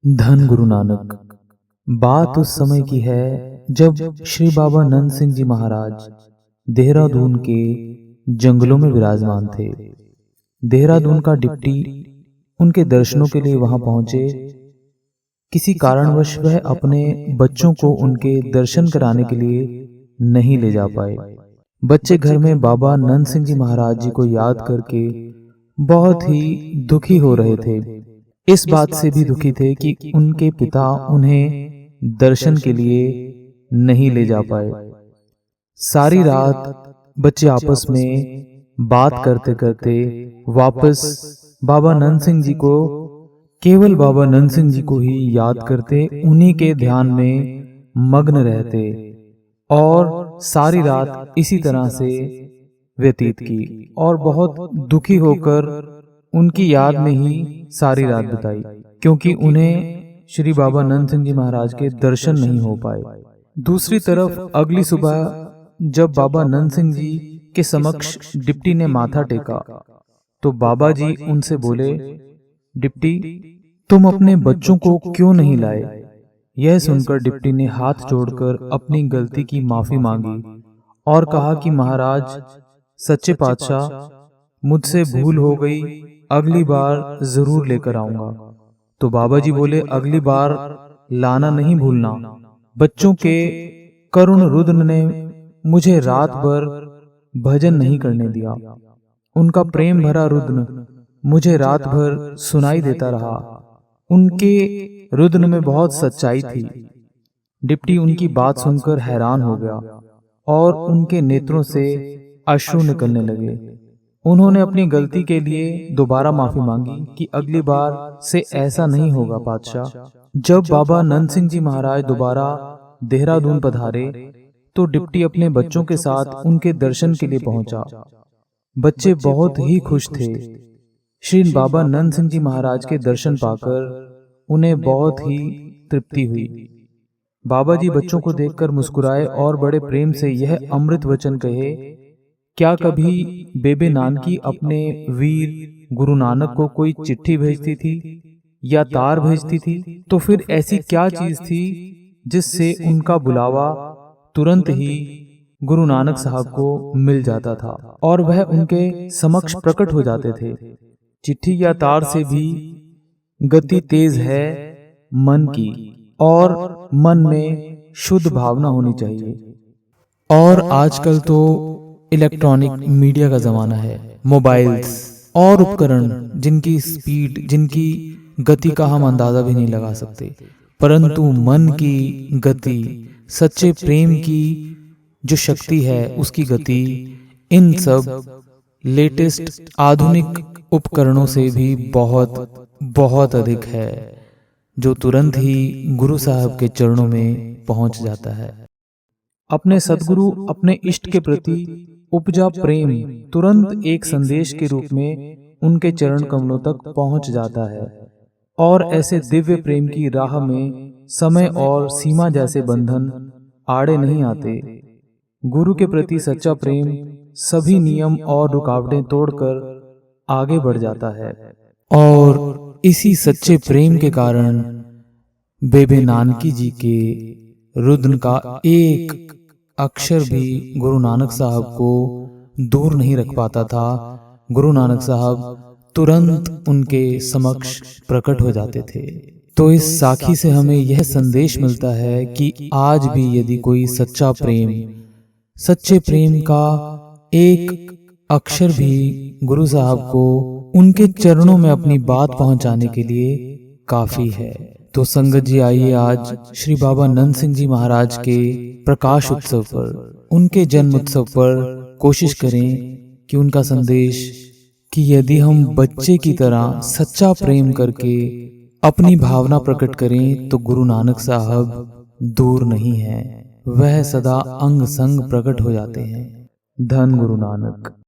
धन गुरु नानक। बात उस समय की है जब श्री बाबा नंद सिंह जी महाराज देहरादून के जंगलों में विराजमान थे। देहरादून का डिप्टी उनके दर्शनों के लिए वहां पहुंचे। किसी कारणवश वह अपने बच्चों को उनके दर्शन कराने के लिए नहीं ले जा पाए। बच्चे घर में बाबा नंद सिंह जी महाराज जी को याद करके बहुत ही दुखी हो रहे थे। इस बात से भी दुखी थे कि उनके पिता उन्हें दर्शन के लिए नहीं ले जा पाए। सारी रात बच्चे आपस में बात करते करते वापस बाबा नंद सिंह जी को, केवल बाबा नंद सिंह जी को ही याद करते, उन्हीं के ध्यान में मग्न रहते और सारी रात इसी तरह से व्यतीत की और बहुत दुखी होकर उनकी याद में ही सारी रात बिताई, क्योंकि उन्हें श्री बाबा नंद सिंह जी महाराज के दर्शन नहीं हो पाए। दूसरी तरफ अगली सुबह जब बाबा नंद सिंह जी के समक्ष डिप्टी ने माथा टेका तो बाबा जी उनसे बोले, डिप्टी, तुम अपने बच्चों को क्यों नहीं लाए? यह सुनकर डिप्टी ने हाथ जोड़कर अपनी गलती की माफी मांगी और कहा कि महाराज सच्चे पातशाह, मुझसे भूल हो गई, अगली बार जरूर लेकर आऊंगा। तो बाबा जी बोले, अगली बार लाना नहीं भूलना। बच्चों के करुण रुद्र ने मुझे रात भर भजन नहीं करने दिया। उनका प्रेम भरा रुद्र मुझे रात भर सुनाई देता रहा। उनके रुद्र में बहुत सच्चाई थी। डिप्टी उनकी बात सुनकर हैरान हो गया और उनके नेत्रों से अश्रु निकलने लगे। उन्होंने अपनी गलती के लिए दोबारा माफी मांगी कि अगली बार से ऐसा नहीं होगा पातशाह। जब बाबा नंद सिंह जी महाराज दोबारा देहरादून पधारे तो डिप्टी अपने बच्चों के साथ उनके दर्शन के लिए पहुंचा। बच्चे बहुत ही खुश थे। श्री बाबा नंद सिंह जी महाराज के दर्शन पाकर उन्हें बहुत ही तृप्ति हुई। बाबा जी बच्चों को देखकर मुस्कुराए और बड़े प्रेम से यह अमृत वचन कहे, क्या कभी बेबे नानकी अपने वीर गुरु नानक को कोई चिट्ठी भेजती थी या तार भेजती थी? तो फिर ऐसी क्या चीज थी जिससे उनका बुलावा तुरंत ही गुरु नानक साहब को मिल जाता था और वह उनके समक्ष प्रकट हो जाते थे? चिट्ठी या तार से भी गति तेज है मन की और मन में शुद्ध भावना होनी चाहिए। और आजकल तो इलेक्ट्रॉनिक मीडिया का जमाना है, मोबाइल्स और उपकरण जिनकी स्पीड, जिनकी गति का हम अंदाजा भी नहीं लगा सकते, परंतु मन की गति, सच्चे प्रेम की जो शक्ति है उसकी गति इन सब लेटेस्ट आधुनिक उपकरणों से भी बहुत बहुत अधिक है, जो तुरंत ही गुरु साहब के चरणों में पहुंच जाता है। अपने सद्गुरु, अपने इष्ट के प्रति उपजा प्रेम तुरंत एक संदेश के रूप में उनके चरण कमलों तक पहुंच जाता है और ऐसे दिव्य प्रेम की राह में समय और सीमा जैसे बंधन आड़े नहीं आते। गुरु के प्रति सच्चा प्रेम सभी नियम और रुकावटें तोड़कर आगे बढ़ जाता है और इसी सच्चे प्रेम के कारण बेबे नानकी जी के रुद्र का एक अक्षर भी गुरु नानक साहब को दूर नहीं रख पाता था। गुरु नानक साहब तुरंत उनके समक्ष प्रकट हो जाते थे। तो इस साखी से हमें यह संदेश मिलता है कि आज भी यदि कोई सच्चा प्रेम, सच्चे प्रेम का एक अक्षर भी गुरु साहब को उनके चरणों में अपनी बात पहुंचाने के लिए काफी है। तो संगत जी, आइए आज श्री बाबा नंद सिंह जी महाराज के प्रकाश उत्सव पर, उनके जन्म उत्सव पर कोशिश करें कि उनका संदेश, कि यदि हम बच्चे की तरह सच्चा प्रेम करके अपनी भावना प्रकट करें तो गुरु नानक साहब दूर नहीं है, वह सदा अंग संग प्रकट हो जाते हैं। धन गुरु नानक।